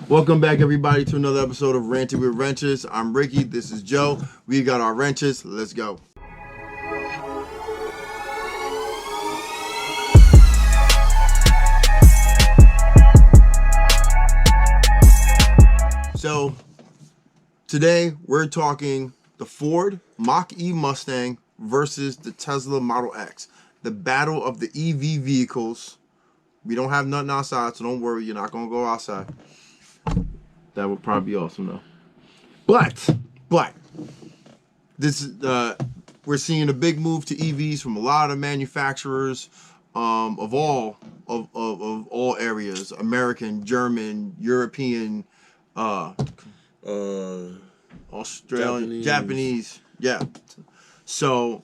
Welcome back, everybody, to another episode of Ranting with Wrenches. I'm Ricky. This is Joe. We got our wrenches. Let's go. So, today we're talking the Ford Mach-E Mustang versus the Tesla Model X. The battle of the EV vehicles. We don't have nothing outside, so don't worry. You're not going to go outside. That would probably be awesome, though. But this is we're seeing a big move to EVs from a lot of manufacturers of all areas: American, German, European, Australian, Japanese. Yeah. So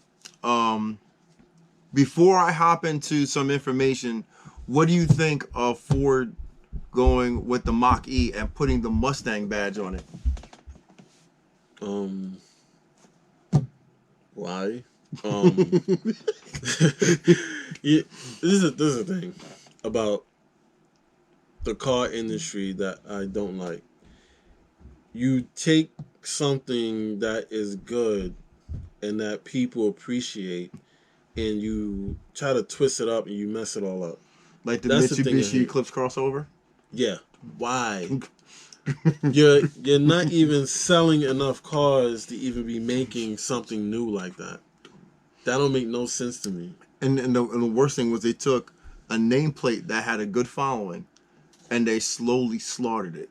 before I hop into some information, what do you think of Ford going with the Mach-E and putting the Mustang badge on it? Why? Yeah, this is the thing about the car industry that I don't like. You take something that is good and that people appreciate, and you try to twist it up and you mess it all up. Like the Mitsubishi Eclipse crossover? Yeah. Why? You're not even selling enough cars to even be making something new like that. That don't make no sense to me. And the worst thing was they took a nameplate that had a good following and they slowly slaughtered it.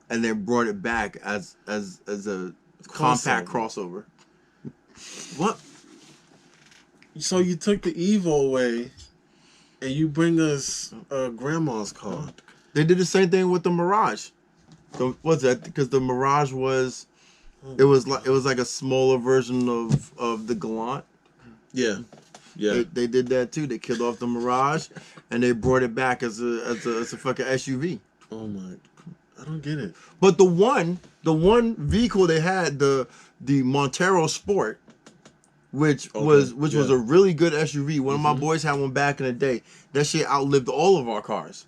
And they brought it back as a compact crossover. What? So you took the Evo away and you bring us grandma's car. They did the same thing with the Mirage. So what's that? Because the Mirage was, it was like a smaller version of the Galant. Yeah, yeah. They did that too. They killed off the Mirage, and they brought it back as a fucking SUV. Oh my, I don't get it. But the one vehicle they had, the Montero Sport, which was a really good SUV. One of my boys had one back in the day. That shit outlived all of our cars.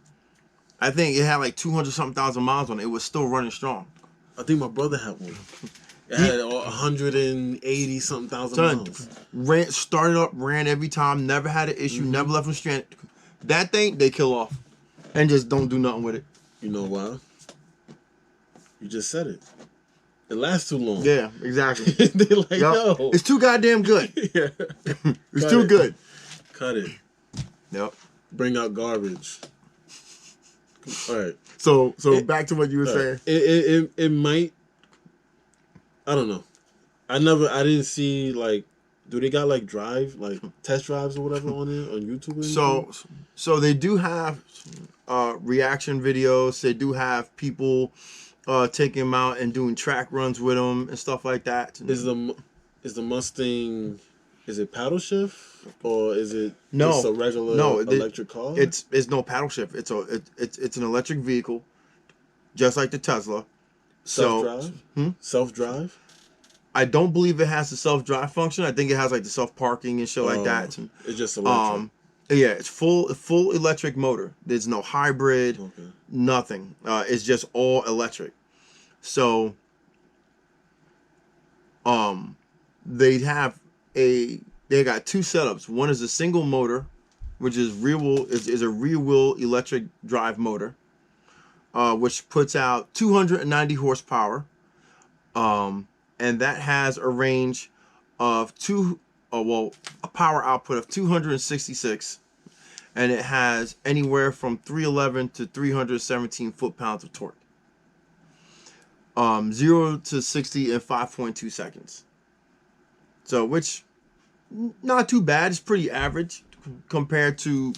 I think it had like 200-something thousand miles on it. It was still running strong. I think my brother had one. It had 180-something thousand miles. Started up, ran every time, never had an issue, never left them stranded. That thing, they kill off. And just don't do nothing with it. You know why? You just said it. It lasts too long. Yeah, exactly. They're like, yo. It's too goddamn good. Yeah. It's too good. Cut it. Yep. Bring out garbage. All right. So back to what you were saying. It might. I don't know. I didn't see like. Do they got like test drives or whatever on it on YouTube? So they do have reaction videos. They do have people taking them out and doing track runs with them and stuff like that. Is the Mustang? Is it paddle shift or is it just a regular electric car? It's no paddle shift. It's an electric vehicle, just like the Tesla. Self-drive? Self-drive? I don't believe it has the self-drive function. I think it has like the self-parking and shit like that. It's just electric. Yeah, it's full electric motor. There's no hybrid, nothing. It's just all electric. So, they got two setups. One is a single motor, which is a rear wheel electric drive motor, which puts out 290 horsepower, and that has a range of a power output of 266, and it has anywhere from 311 to 317 foot-pounds of torque. 0 to 60 in 5.2 seconds. So, which, not too bad. It's pretty average compared to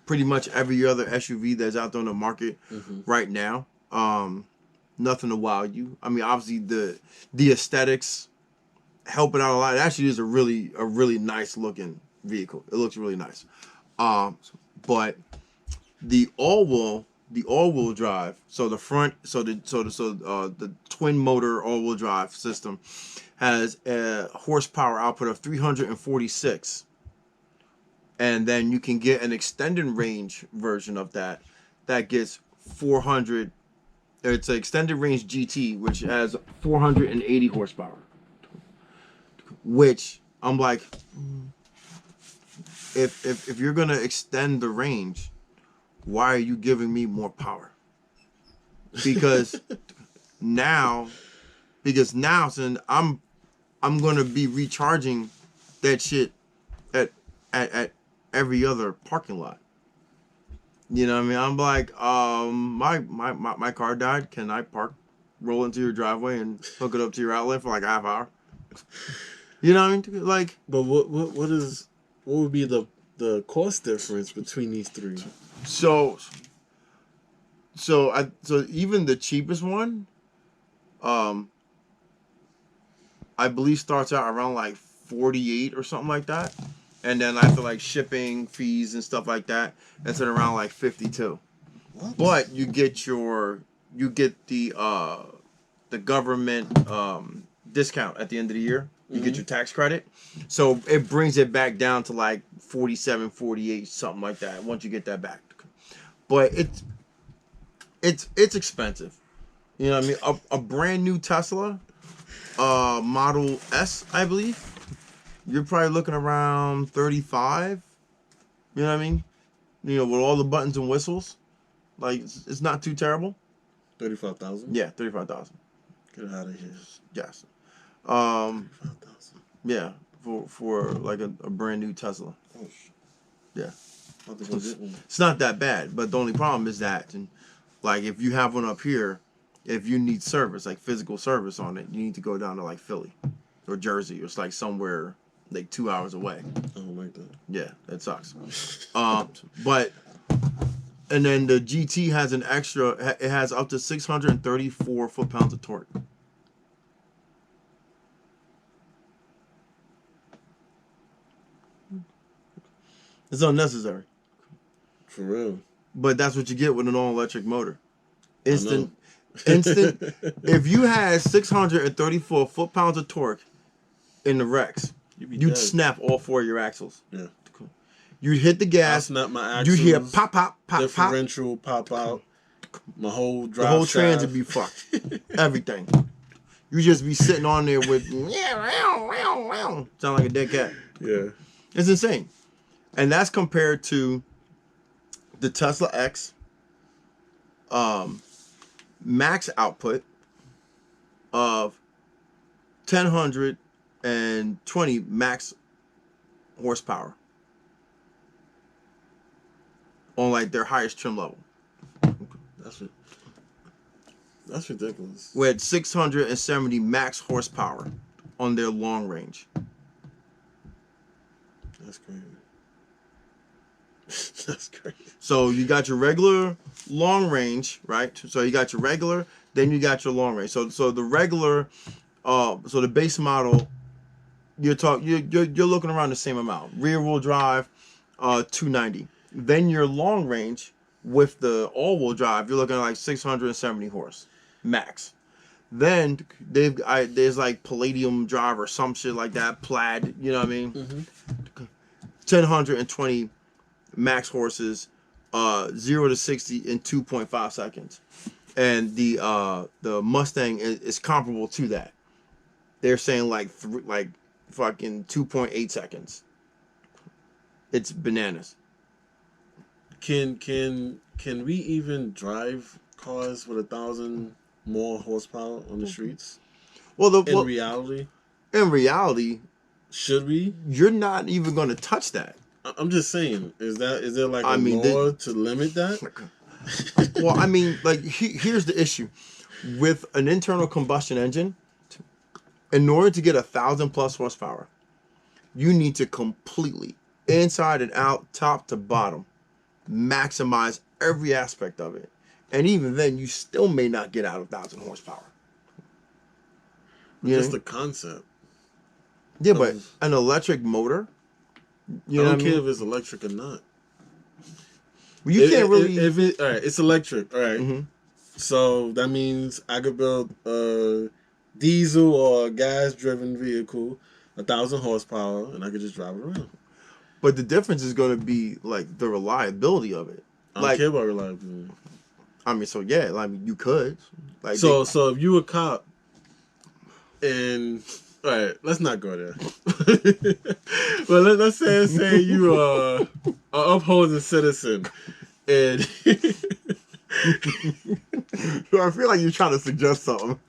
pretty much every other SUV that's out there on the market right now. Nothing to wow you. I mean, obviously the aesthetics help it out a lot. It actually is a really nice looking vehicle. It looks really nice. But the all-wheel drive, so the front, the twin motor all-wheel drive system has a horsepower output of 346, and then you can get an extended range version of that gets 400 It's an extended range GT, which has 480 horsepower. Which I'm like, if you're gonna extend the range, why are you giving me more power? Because now since I'm gonna be recharging that shit at every other parking lot. You know what I mean? I'm like, my car died. Can I roll into your driveway and hook it up to your outlet for like a half hour? You know what I mean? Like, but what would be the cost difference between these three? so even the cheapest one, I believe starts out around like 48 or something like that. And then after like shipping fees and stuff like that, it's at around like 52. What? But you get the government discount at the end of the year. You get your tax credit. So it brings it back down to like 47, 48, something like that once you get that back. But it's expensive. You know what I mean? A brand new Tesla Model S, I believe, you're probably looking around 35. You know what I mean? You know, with all the buttons and whistles, like it's not too terrible. 35,000. Yeah, 35,000. Get out of here. Yes. 35,000. Yeah, for like a brand new Tesla. Oh, yeah. It's not that bad, but the only problem is that, and like if you have one up here, if you need service, like physical service on it, you need to go down to like Philly or Jersey, or it's like somewhere like 2 hours away. I don't like that. Yeah, that sucks. But and then the GT has an extra. It has up to 634 foot-pounds of torque. It's unnecessary. For real. But that's what you get with an all-electric motor. Instant. If you had 634 foot-pounds of torque in the Rex, you'd snap all four of your axles. Yeah. You'd hit the gas. I'll snap my axles. You'd hear pop, pop, pop, differential pop out. My whole drive. The whole trans would be fucked. Everything. You just be sitting on there with sound like a dead cat. Yeah. It's insane. And that's compared to the Tesla X max output of 1,020 max horsepower on like their highest trim level. That's ridiculous. With 670 max horsepower on their long range. That's crazy. That's crazy. So you got your regular long range, right? So you got your regular, then you got your long range. So the regular, so the base model, you're looking around the same amount. Rear wheel drive, 290. Then your long range with the all wheel drive, you're looking at like 670 horse max. Then there's like Palladium drive or some shit like that, plaid. You know what I mean? 1,020 max horses, 0 to 60 in 2.5 seconds, and the Mustang is comparable to that. They're saying like fucking 2.8 seconds. It's bananas. Can we even drive cars with 1,000 more horsepower on the streets? Well, in reality, should we? You're not even going to touch that. I'm just saying, is there like a law to limit that? Well, I mean, like here's the issue with an internal combustion engine. In order to get 1,000 plus horsepower, you need to completely, inside and out, top to bottom, maximize every aspect of it. And even then, you still may not get out 1,000 horsepower. Just the concept. Yeah, but an electric motor. I don't care if it's electric or not. Well, you can't really. All right, it's electric. All right. Mm-hmm. So that means I could build a diesel or a gas-driven vehicle, 1,000 horsepower, and I could just drive it around. But the difference is going to be like the reliability of it. I don't care about reliability. I mean, so yeah, like you could. Like So if you a cop, and all right, let's not go there. But let's say you are upholding citizen, and I feel like you're trying to suggest something.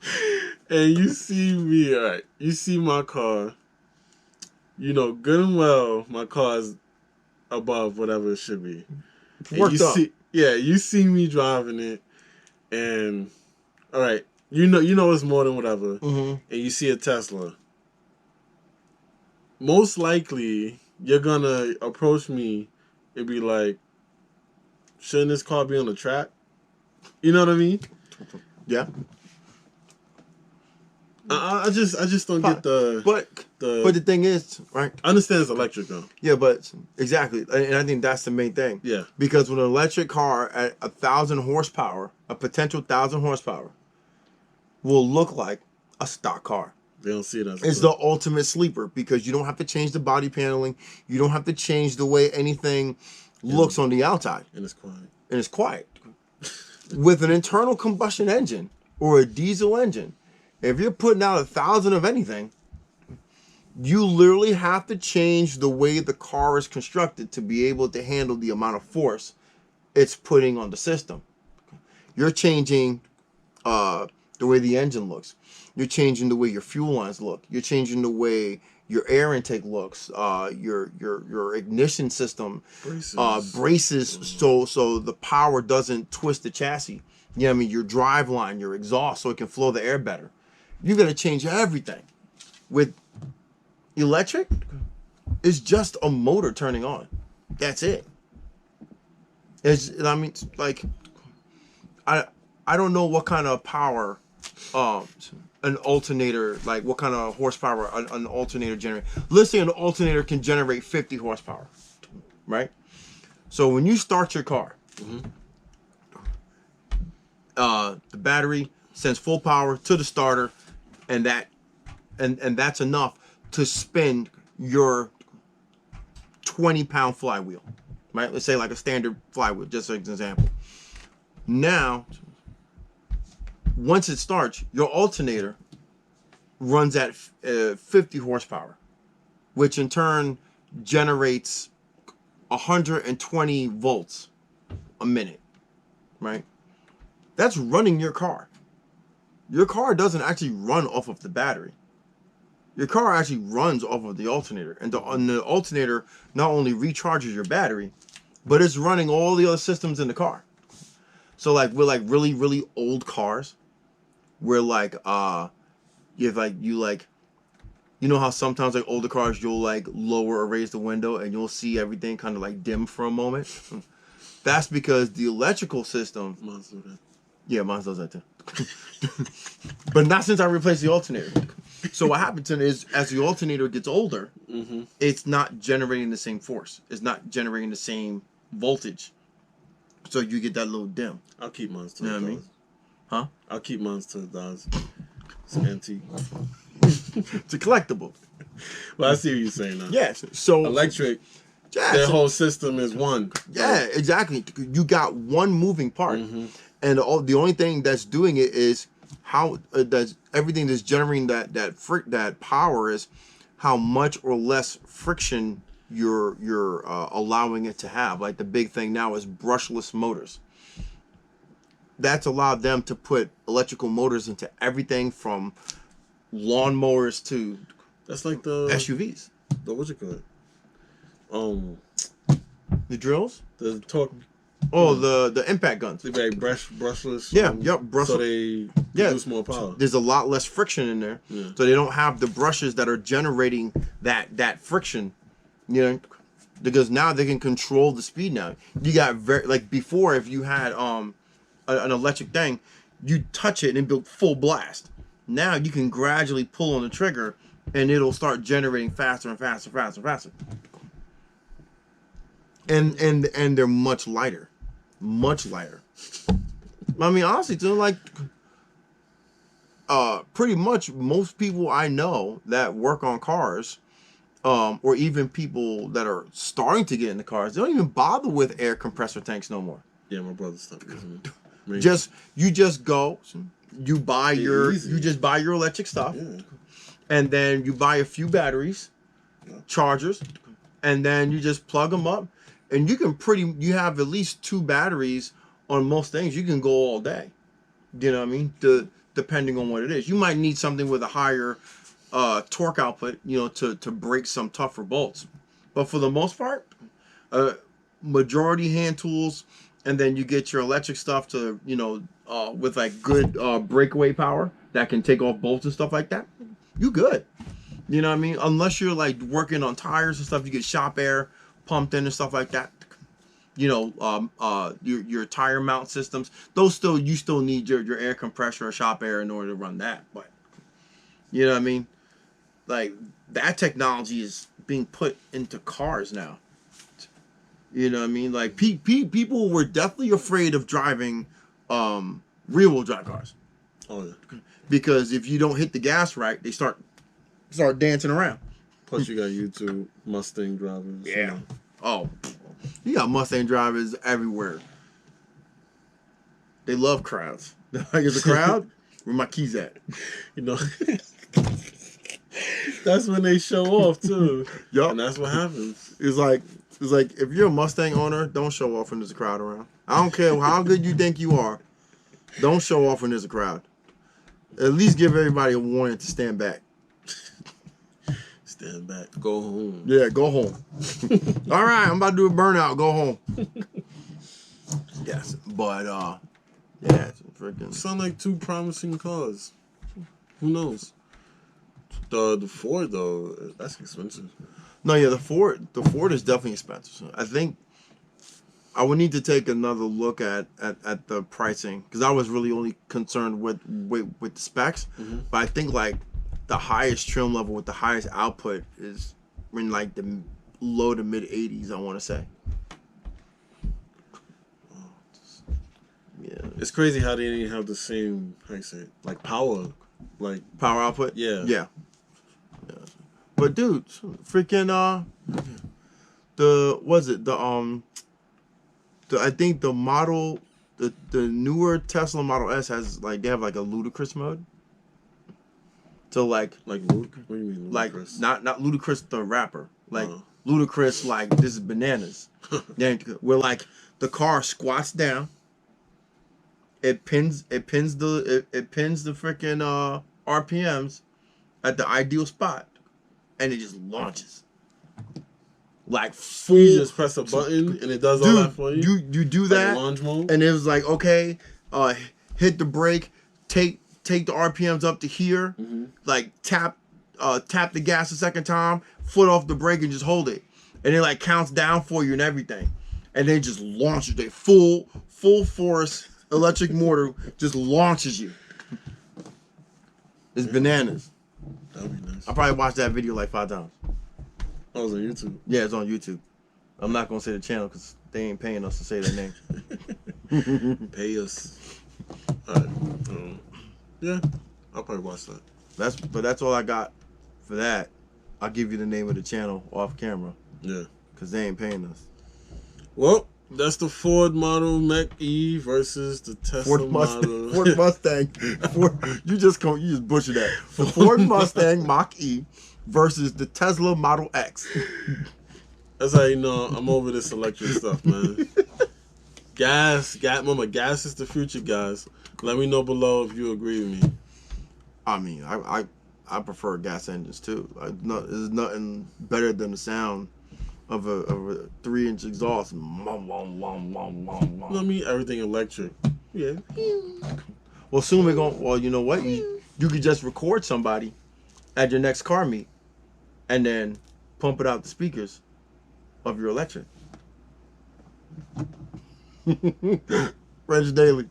and you see me, all right, you see my car. You know good and well my car is above whatever it should be. And Worked up. You see me driving it, and all right, you know it's more than whatever, Mm-hmm. and you see a Tesla. Most likely, you're gonna approach me and be like, "Shouldn't this car be on the track?" You know what I mean? Yeah. I just don't get But the thing is, right? I understand it's electric though. Yeah, but exactly, and I think that's the main thing. Yeah. Because with an electric car at 1,000 horsepower, a potential 1,000 horsepower, will look like a stock car. They don't see it as It's the ultimate sleeper because you don't have to change the body paneling. You don't have to change the way anything looks on the outside. and it's quiet. And it's quiet. With an internal combustion engine or a diesel engine, if you're putting out 1,000 of anything, you literally have to change the way the car is constructed to be able to handle the amount of force it's putting on the system. You're changing the way the engine looks. You're changing the way your fuel lines look. You're changing the way your air intake looks. Your ignition system braces so the power doesn't twist the chassis. You know what I mean? Your drive line, your exhaust, so it can flow the air better. You got to change everything. With electric, it's just a motor turning on. That's it. I mean, like, I don't know what kind of power an alternator, like what kind of horsepower an alternator generates. Let's say an alternator can generate 50 horsepower, right? So when you start your car, the battery sends full power to the starter, and that's enough to spin your 20-pound flywheel, right? Let's say like a standard flywheel, just as an example. Now, once it starts, your alternator runs at 50 horsepower, which in turn generates 120 volts a minute, right? That's running your car. Your car doesn't actually run off of the battery. Your car actually runs off of the alternator, and the alternator not only recharges your battery, but it's running all the other systems in the car. So like with like really, really old cars, where like you know how sometimes like older cars you'll like lower or raise the window and you'll see everything kind of like dim for a moment. That's because the electrical system. Mine's do that. Yeah, mine does that too. But not since I replaced the alternator. So what happens is as the alternator gets older, it's not generating the same force. It's not generating the same voltage. So you get that little dim. I'll keep mine to You know the what I mean? dollars. Huh? I'll keep mine to the dollars. It's antique. It's a collectible. Well, I see what you're saying now. Yes. So Electric, yeah, their whole system is one. yeah, exactly. You got one moving part, and the only thing that's doing it is how that's everything that's generating that power is how much or less friction you're allowing it to have. Like the big thing now is brushless motors. That's allowed them to put electrical motors into everything from lawnmowers to That's like the SUVs. The what you call it? The drills? The torque. Oh, the impact guns. They very brushless. Yeah, yep, brushless. So they produce more power. There's a lot less friction in there, so they don't have the brushes that are generating that friction. You know, because now they can control the speed. Now you got like before, if you had an electric thing, you touch it and it built full blast. Now you can gradually pull on the trigger and it'll start generating faster and faster, faster, faster. And they're much lighter. Much lighter. I mean, honestly, too, like pretty much most people I know that work on cars, or even people that are starting to get into cars, they don't even bother with air compressor tanks no more. Yeah, my brother's stuff. You just go, you buy your electric stuff, and then you buy a few batteries, chargers, and then you just plug them up, and you have at least 2 batteries on most things. You can go all day. You know what I mean? Depending on what it is, you might need something with a higher torque output, to break some tougher bolts. But for the most part, majority hand tools, and then you get your electric stuff to, with like good breakaway power that can take off bolts and stuff like that. You good. You know what I mean? Unless you're like working on tires and stuff, you get shop air pumped in and stuff like that. Your tire mount systems, you still need your air compressor or shop air in order to run that. But you know what I mean? Like, that technology is being put into cars now. You know what I mean? Like, people were definitely afraid of driving rear-wheel drive cars. Oh yeah. Because if you don't hit the gas right, they start dancing around. Plus, you got YouTube Mustang drivers. Yeah. Oh, you got Mustang drivers everywhere. They love crowds. Like, it's a crowd? Where my keys at? That's when they show off too. Yup. And that's what happens. It's like if you're a Mustang owner, don't show off when there's a crowd around. I don't care how good you think you are. Don't show off when there's a crowd. At least give everybody a warning to stand back. Stand back. Go home. Yeah, go home. All right, I'm about to do a burnout. Go home. Yes, but yeah, it's freaking. Sound like 2 promising cars. Who knows? The Ford though, that's expensive. No, yeah, the Ford is definitely expensive. I think I would need to take another look at the pricing, because I was really only concerned with the specs. Mm-hmm. But I think like the highest trim level with the highest output is in like the low to mid 80s, I want to say. Yeah, It's crazy how they didn't have the same, how you say it, like power output. Yeah. But dude, freaking I think the model, the newer Tesla Model S has they have like a ludicrous mode. So like Ludicrous? What do you mean ludicrous? Like not Ludacris the rapper, Ludicrous, like this is bananas. Then where like the car squats down, it pins the freaking RPMs at the ideal spot, and it just launches. Like full. You just press a button and it does all that for you. You do that, launch mode, and it was like, okay, hit the brake, take the RPMs up to here, like tap the gas a second time, foot off the brake, and just hold it, and it like counts down for you and everything, and then just launches. They full force electric motor just launches you. It's bananas. That'd be nice. I probably watched that video like 5 times. Oh, it was on YouTube. Yeah, it's on YouTube. I'm not gonna say the channel because they ain't paying us to say their name. Pay us. Alright. Yeah, I'll probably watch that. That's all I got for that. I'll give you the name of the channel off camera. Yeah. Because they ain't paying us. Well, that's the Ford model Mach-E versus the Tesla model. Ford Mustang. You just butcher that. The Ford Mustang Mach-E versus the Tesla Model X. That's how you know I'm over this electric stuff, man. Gas is the future, guys. Let me know below if you agree with me. I mean, I prefer gas engines too. There's nothing better than the sound of a 3-inch exhaust. I mean, everything electric. Yeah. Well, soon we're going. Well, you know what? You could just record somebody at your next car meet, and then pump it out the speakers of your electric. Wrench Daily.